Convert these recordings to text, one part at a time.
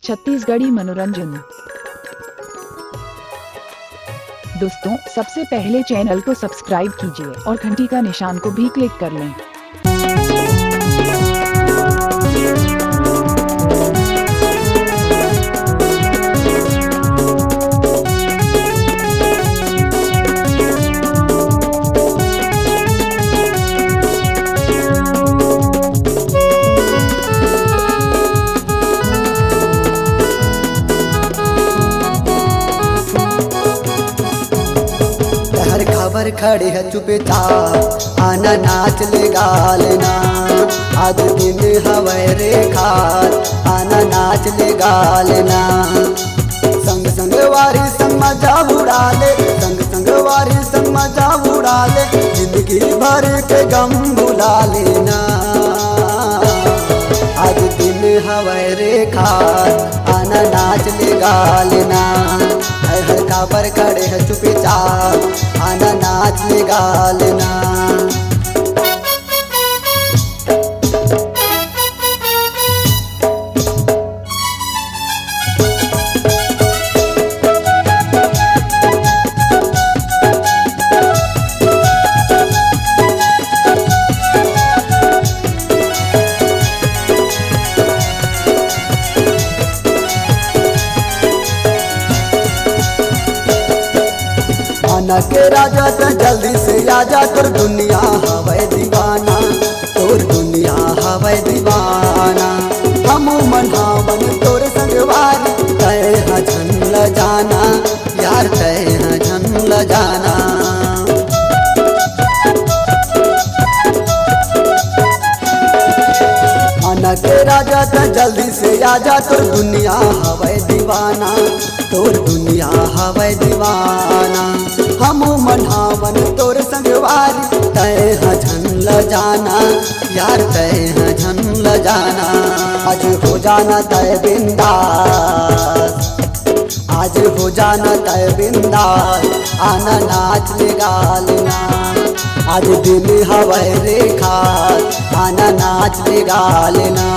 छत्तीसगढ़ी मनोरंजन। दोस्तों, सबसे पहले चैनल को सब्सक्राइब कीजिए और घंटी का निशान को भी क्लिक कर लें। खबर खड़े है चुपचाप आना नाच ले गालना। आज दिन हवै रे खास आना नाच ले गालना। संग संग वारी संग मजा उड़ा ले, संग संग वारी संग मजा उड़ा ले। जिंदगी भर के गम भुला लेना। आज दिन हवै रे खास आना नाच ले गालना। हल्का पर खड़े है चुपचाप आना नाच ले गालना। के राजा तो जल्दी से आजा, तोर दुनिया हवै दीवाना, तोर दुनिया हवै दीवाना। हमू मनावन तोर संगवारी तय हजन ल जाना, यार तय हजन ल जाना। आना के राजा तो जल्दी से आजा, तोर दुनिया हवै दीवाना, तोर दुनिया हवै दीवाना। हमू मनावन तोर संगवारी तय हजन ल जाना, यार तय हजन ल जाना। आज हो जाना तय बिंदास, आज हो जाना तय बिंदास आना नाच ले गालना। आज दिन हवै रे खास आना नाच ले गालना।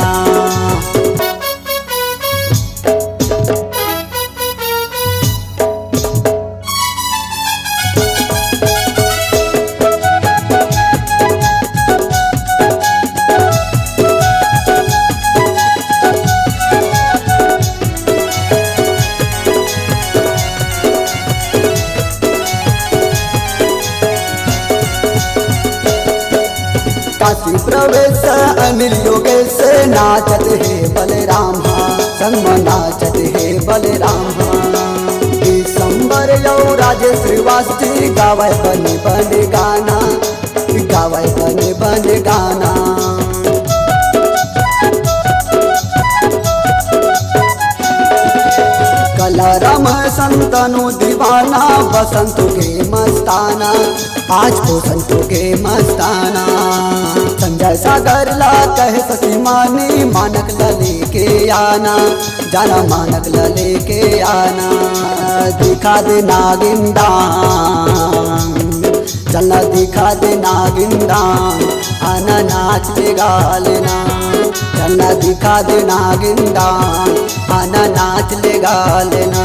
काशी प्रवेश अनिल योगेश नाचत है बलराम संग नाचत है बलराम। दिसंबर यौ राजेश श्रीवास्तव गावे बने बने गाना, गावे बने बने गाना। कलाराम संतनु दीवाना बसंत के मस्ताना, आज बसंत के मस्ताना। संजय सागर ला कह सकी मानी मानक लले के आना, जाना मानक लले के आना। दिखा दे नागिंदा चलना, दिखा दे नागिंदा आना नाच ले गालना। चलना दिखा दे नागिंदा आना नाच ले गालना।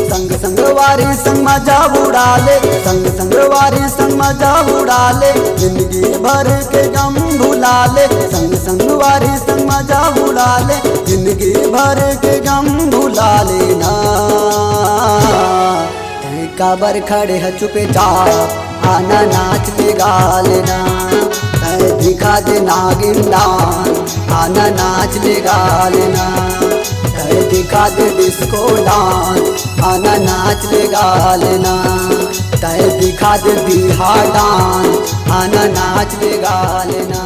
संग संग वारी संग मजा उड़ा ले, संग संग वारी संग मजा उड़ा ले। जिंदगी भर के गम भुला ले, संग संग वारी संग मजा उड़ा ले। जिंदगी भर के गम भुला लेना। काबर खड़े है चुपचाप आना नाच ले गालना। दिखा दे नागिंदा आना नाच ले गालना। दिखा दे डिस्को डांस आना नाच ले गालना। तय दिखा दे बिहार डांस आना नाच ले गालना।